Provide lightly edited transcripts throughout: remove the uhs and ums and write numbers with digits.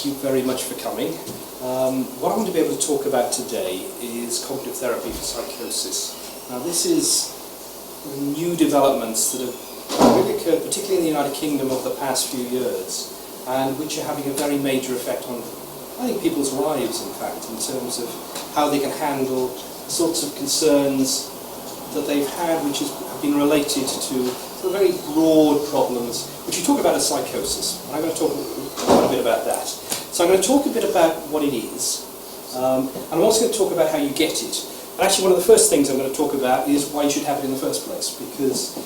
Thank you very much for coming. What I want to be able to talk about today is cognitive therapy for psychosis. Now this is new developments that have really occurred, particularly in the United Kingdom over the past few years, and which are having a very major effect on, I think, people's lives, in fact, in terms of how they can handle the sorts of concerns that they've had, which have been related to very broad problems, which you talk about as psychosis. And I'm going to talk quite a bit about that. So I'm going to talk a bit about what it is, and I'm also going to talk about how you get it. And actually, one of the first things I'm going to talk about is why you should have it in the first place, because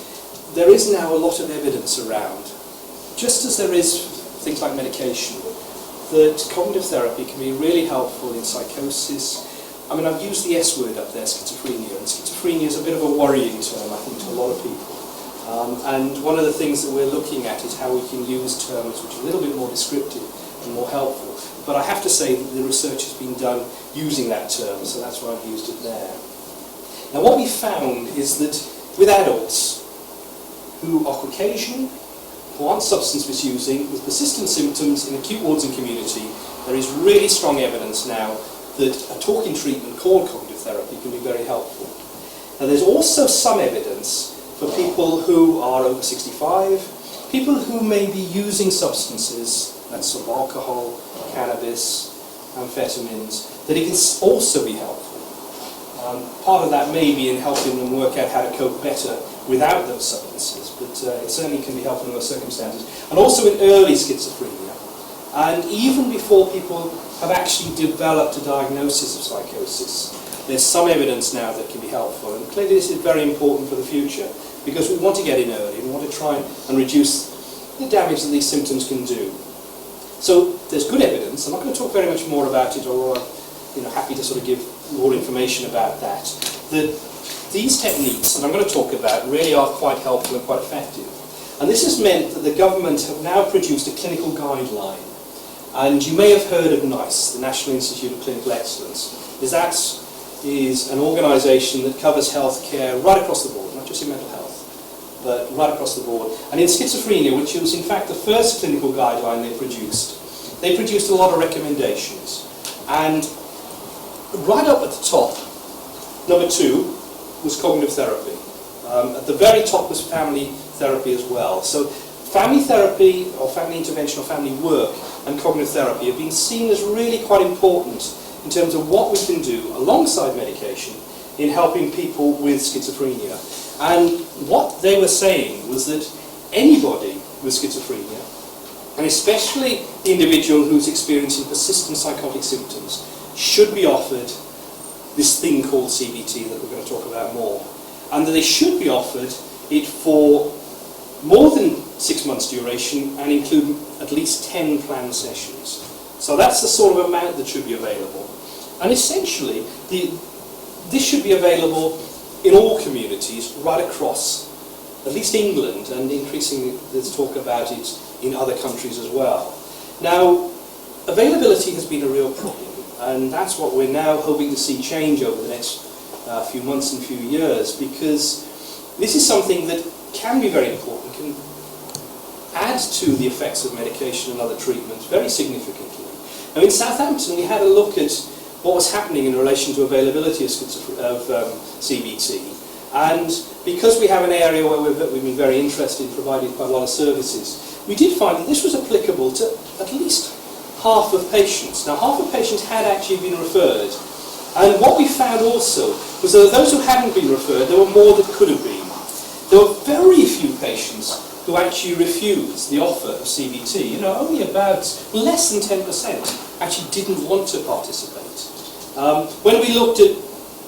there is now a lot of evidence around, just as there is things like medication, that cognitive therapy can be really helpful in psychosis. I mean, I've used the S word up there, schizophrenia, and schizophrenia is a bit of a worrying term, I think, to a lot of people. And one of the things that we're looking at is how we can use terms which are a little bit more descriptive and more helpful. But I have to say that the research has been done using that term, so that's why I've used it there. Now, what we found is that with adults who are Caucasian, who aren't substance misusing, with persistent symptoms in acute wards and community, there is really strong evidence now that a talking treatment called cognitive therapy can be very helpful. Now, there's also some evidence for people who are over 65, people who may be using substances, that's sort of alcohol, cannabis, amphetamines, that it can also be helpful. Part of that may be in helping them work out how to cope better without those substances, but it certainly can be helpful in those circumstances. And also in early schizophrenia, and even before people have actually developed a diagnosis of psychosis, there's some evidence now that can be helpful. And clearly this is very important for the future, because we want to get in early and want to try and reduce the damage that these symptoms can do. So there's good evidence. I'm not going to talk very much more about it, or happy to sort of give more information about that. That these techniques that I'm going to talk about really are quite helpful and quite effective. And this has meant that the government have now produced a clinical guideline. And you may have heard of NICE, the National Institute of Clinical Excellence. That is an organisation that covers healthcare right across the board, not just in mental health, but right across the board. And in schizophrenia, which was in fact the first clinical guideline they produced a lot of recommendations. And right up at the top, number 2, was cognitive therapy. At the very top was family therapy as well. So family therapy, or family intervention, or family work, and cognitive therapy have been seen as really quite important in terms of what we can do alongside medication in helping people with schizophrenia. And what they were saying was that anybody with schizophrenia, and especially the individual who's experiencing persistent psychotic symptoms, should be offered this thing called CBT that we're going to talk about more. And that they should be offered it for more than 6 months duration and include at least 10 planned sessions. So that's the sort of amount that should be available. And essentially, this should be available in all communities right across at least England, and increasingly there's talk about it in other countries as well. Now, availability has been a real problem, and that's what we're now hoping to see change over the next few months and few years, because this is something that can be very important, can add to the effects of medication and other treatments very significantly. Now, in Southampton, we had a look at what was happening in relation to availability of CBT, and because we have an area where we've been very interested in providing quite a lot of services, we did find that this was applicable to at least half of patients. Now, half of patients had actually been referred, and what we found also was that those who hadn't been referred, there were more that could have been. There were very few patients who actually refused the offer of CBT. Only about less than 10% actually didn't want to participate. When we looked at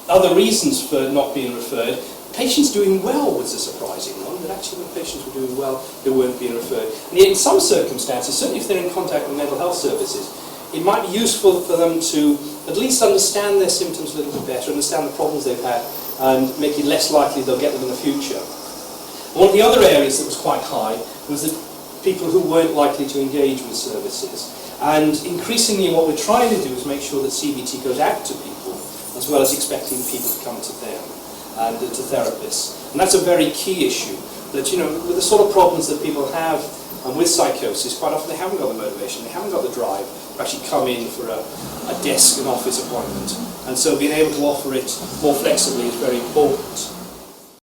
other reasons for not being referred, patients doing well was a surprising one, that actually when patients were doing well, they weren't being referred. And yet in some circumstances, certainly if they're in contact with mental health services, it might be useful for them to at least understand their symptoms a little bit better, understand the problems they've had, and make it less likely they'll get them in the future. One of the other areas that was quite high was that people who weren't likely to engage with services. And increasingly what we're trying to do is make sure that CBT goes out to people, as well as expecting people to come to them and to therapists. And that's a very key issue, that with the sort of problems that people have And with psychosis, quite often they haven't got the motivation, they haven't got the drive to actually come in for a desk and office appointment. And so being able to offer it more flexibly is very important.